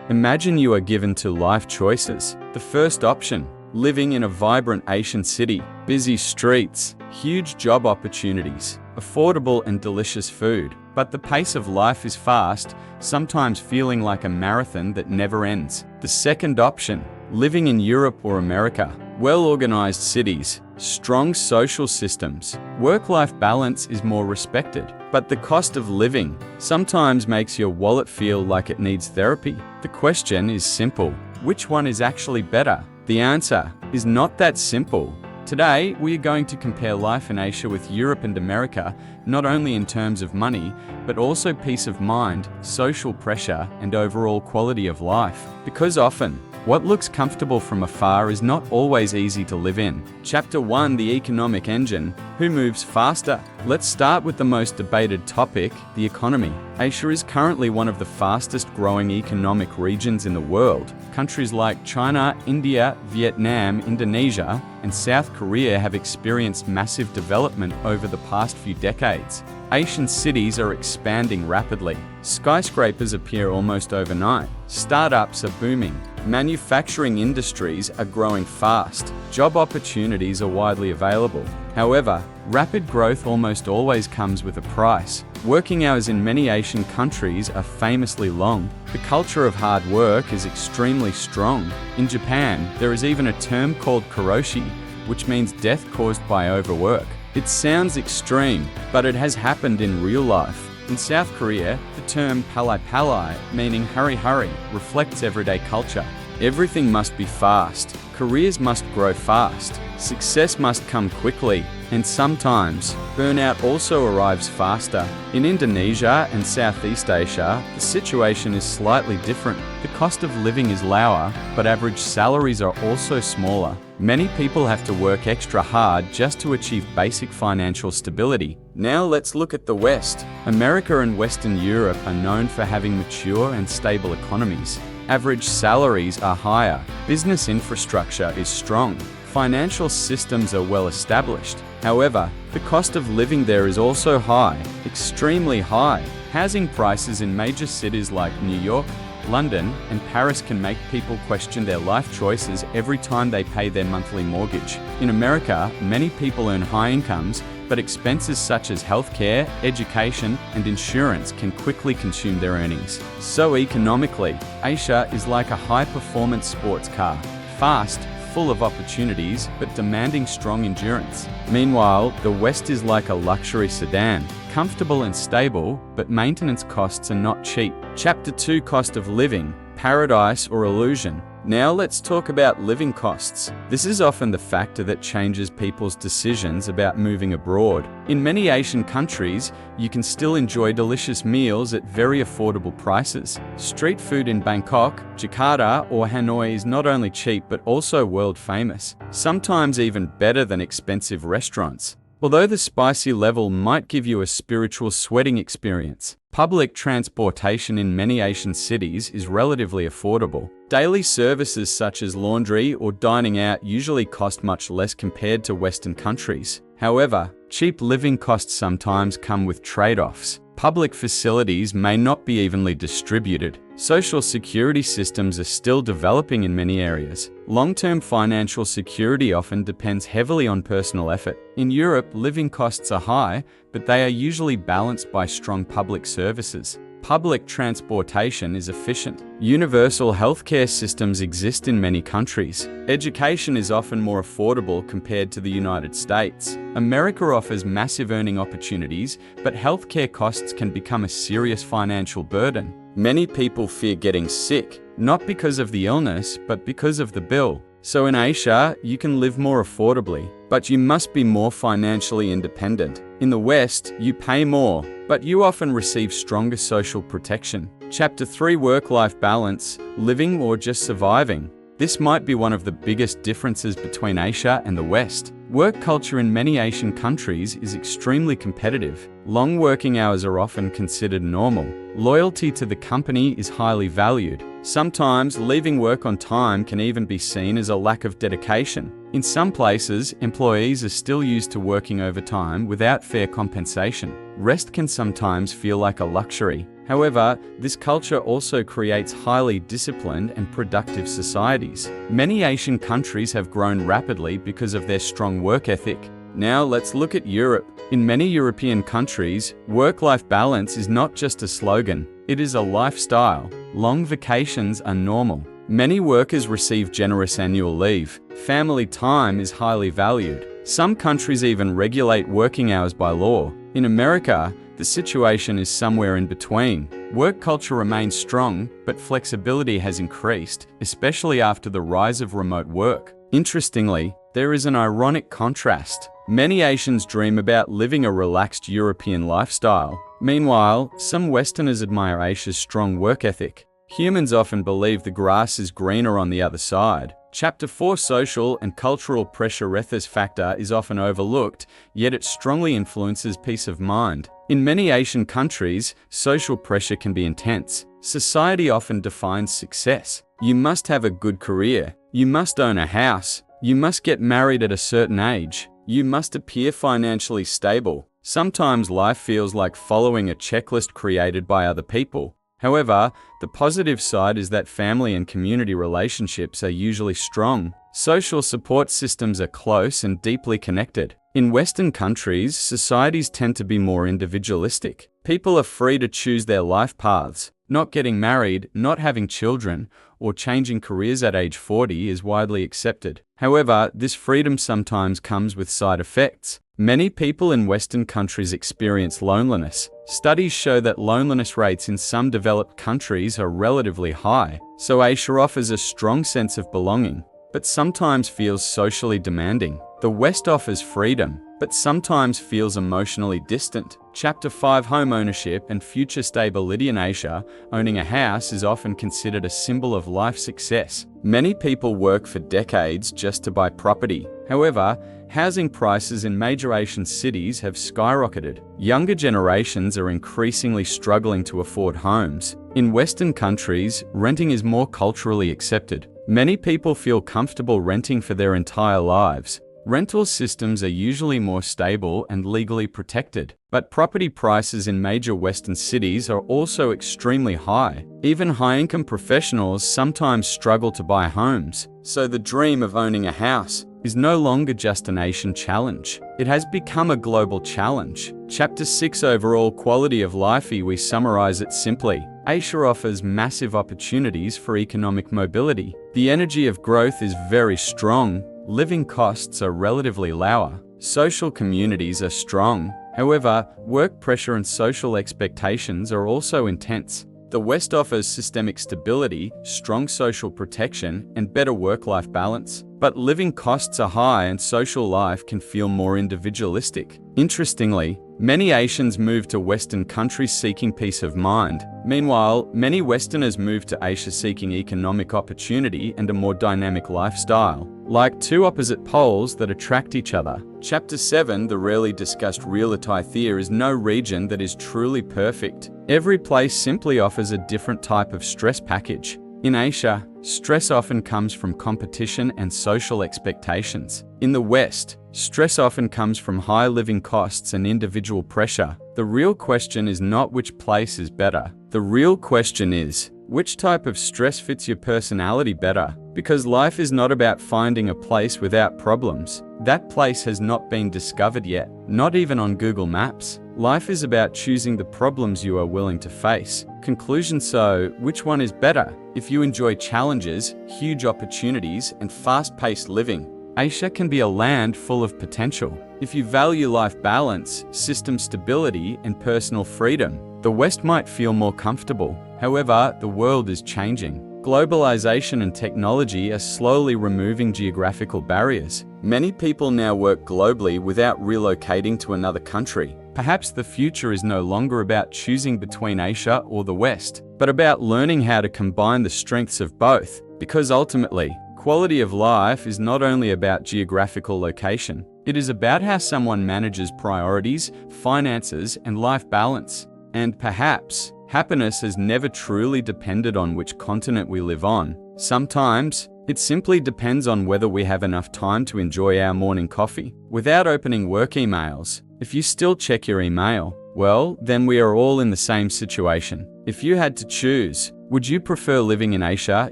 Imagine you are given two life choices. The first option, living in a vibrant Asian city, busy streets, huge job opportunities, affordable and delicious food. But the pace of life is fast, sometimes feeling like a marathon that never ends. The second option, living in Europe or America, well-organized cities, strong social systems, work-life balance is more respected. But the cost of living sometimes makes your wallet feel like it needs therapy. The question is simple: which one is actually better? The answer is not that simple. Today, we are going to compare life in Asia with Europe and America, not only in terms of money, but also peace of mind, social pressure, and overall quality of life. Because often, what looks comfortable from afar is not always easy to live in. Chapter 1: The Economic Engine. Who moves faster? Let's start with the most debated topic, the economy. Asia is currently one of the fastest growing economic regions in the world. Countries like China, India, Vietnam, Indonesia, and South Korea have experienced massive development over the past few decades. Asian cities are expanding rapidly. Skyscrapers appear almost overnight. Startups are booming. Manufacturing industries are growing fast. Job opportunities are widely available. However, rapid growth almost always comes with a price. Working hours in many Asian countries are famously long. The culture of hard work is extremely strong. In Japan, there is even a term called karoshi, which means death caused by overwork. It sounds extreme, but it has happened in real life. In South Korea, the term palai palai, meaning hurry hurry, reflects everyday culture. Everything must be fast. Careers must grow fast. Success must come quickly. And sometimes, burnout also arrives faster. In Indonesia and Southeast Asia, the situation is slightly different. The cost of living is lower, but average salaries are also smaller. Many people have to work extra hard just to achieve basic financial stability. Now let's look at the West. America and Western Europe are known for having mature and stable economies. Average salaries are higher. Business infrastructure is strong. Financial systems are well established. However, the cost of living there is also high, extremely high. Housing prices in major cities like New York, London, and Paris can make people question their life choices every time they pay their monthly mortgage. In America, many people earn high incomes, but expenses such as healthcare, education, and insurance can quickly consume their earnings. So economically, Asia is like a high-performance sports car, fast, full of opportunities, but demanding strong endurance. Meanwhile, the West is like a luxury sedan, comfortable and stable, but maintenance costs are not cheap. Chapter 2: Cost of Living, Paradise or Illusion. Now let's talk about living costs. This is often the factor that changes people's decisions about moving abroad. In many Asian countries, you can still enjoy delicious meals at very affordable prices. Street food in Bangkok, Jakarta, or Hanoi is not only cheap but also world famous, sometimes even better than expensive restaurants. Although the spicy level might give you a spiritual sweating experience, public transportation in many Asian cities is relatively affordable. Daily services such as laundry or dining out usually cost much less compared to Western countries. However, cheap living costs sometimes come with trade-offs. Public facilities may not be evenly distributed. Social security systems are still developing in many areas. Long-term financial security often depends heavily on personal effort. In Europe, living costs are high, but they are usually balanced by strong public services. Public transportation is efficient. Universal healthcare systems exist in many countries. Education is often more affordable compared to the United States. America offers massive earning opportunities, but healthcare costs can become a serious financial burden. Many people fear getting sick, not because of the illness, but because of the bill. So in Asia, you can live more affordably, but you must be more financially independent. In the West, you pay more, but you often receive stronger social protection. Chapter 3: Work-life balance, living or just surviving. This might be one of the biggest differences between Asia and the West. Work culture in many Asian countries is extremely competitive. Long working hours are often considered normal. Loyalty to the company is highly valued. Sometimes leaving work on time can even be seen as a lack of dedication. In some places, employees are still used to working overtime without fair compensation. rest can sometimes feel like a luxury. However, this culture also creates highly disciplined and productive societies. Many Asian countries have grown rapidly because of their strong work ethic. Now let's look at Europe. In many European countries, work-life balance is not just a slogan, it is a lifestyle. Long vacations are normal. Many workers receive generous annual leave. Family time is highly valued. Some countries even regulate working hours by law. In America, the situation is somewhere in between. Work culture remains strong, but flexibility has increased, especially after the rise of remote work. Interestingly, there is an ironic contrast. Many Asians dream about living a relaxed European lifestyle. Meanwhile, some Westerners admire Asia's strong work ethic. Humans often believe the grass is greener on the other side. Chapter 4 Social and Cultural Pressure. This factor is often overlooked, yet it strongly influences peace of mind. In many Asian countries, social pressure can be intense. Society often defines success. You must have a good career. You must own a house. You must get married at a certain age. You must appear financially stable. Sometimes life feels like following a checklist created by other people. However, the positive side is that family and community relationships are usually strong. Social support systems are close and deeply connected. In Western countries, societies tend to be more individualistic. People are free to choose their life paths. Not getting married, not having children, or changing careers at age 40 is widely accepted. However, this freedom sometimes comes with side effects. Many people in Western countries experience loneliness. Studies show that loneliness rates in some developed countries are relatively high, so Asia offers a strong sense of belonging, but sometimes feels socially demanding. The West offers freedom, but sometimes feels emotionally distant. Chapter 5 Home ownership and future stability. In Asia, owning a house is often considered a symbol of life success. Many people work for decades just to buy property. However, housing prices in major Asian cities have skyrocketed. Younger generations are increasingly struggling to afford homes. In Western countries, renting is more culturally accepted. Many people feel comfortable renting for their entire lives. Rental systems are usually more stable and legally protected, but property prices in major Western cities are also extremely high. Even high-income professionals sometimes struggle to buy homes, so the dream of owning a house is no longer just an Asian challenge. It has become a global challenge. Chapter 6 Overall quality of life. We summarize it simply. Asia offers massive opportunities for economic mobility. The energy of growth is very strong. Living costs are relatively lower. Social communities are strong. However, work pressure and social expectations are also intense. The West offers systemic stability, strong social protection, and better work-life balance. But living costs are high and social life can feel more individualistic. Interestingly, many Asians move to Western countries seeking peace of mind. Meanwhile, many Westerners move to Asia seeking economic opportunity and a more dynamic lifestyle. Like two opposite poles that attract each other. Chapter 7 The rarely discussed reality. There is no region that is truly perfect. Every place simply offers a different type of stress package. In Asia, stress often comes from competition and social expectations. In the West, stress often comes from high living costs and individual pressure. The real question is not which place is better. The real question is, which type of stress fits your personality better? Because life is not about finding a place without problems. That place has not been discovered yet, not even on Google Maps. Life is about choosing the problems you are willing to face. Conclusion. So, which one is better? If you enjoy challenges, huge opportunities, and fast-paced living, Asia can be a land full of potential. If you value life balance, system stability, and personal freedom, the West might feel more comfortable. However, the world is changing. Globalization and technology are slowly removing geographical barriers. Many people now work globally without relocating to another country. Perhaps the future is no longer about choosing between Asia or the West, but about learning how to combine the strengths of both. Because ultimately, quality of life is not only about geographical location. It is about how someone manages priorities, finances, and life balance. And perhaps, happiness has never truly depended on which continent we live on. Sometimes, it simply depends on whether we have enough time to enjoy our morning coffee without opening work emails. If you still check your email, Well, then we are all in the same situation. If you had to choose, would you prefer living in Asia,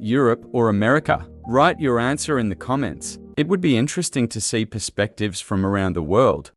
Europe, or America? Write your answer in the comments. It would be interesting to see perspectives from around the world.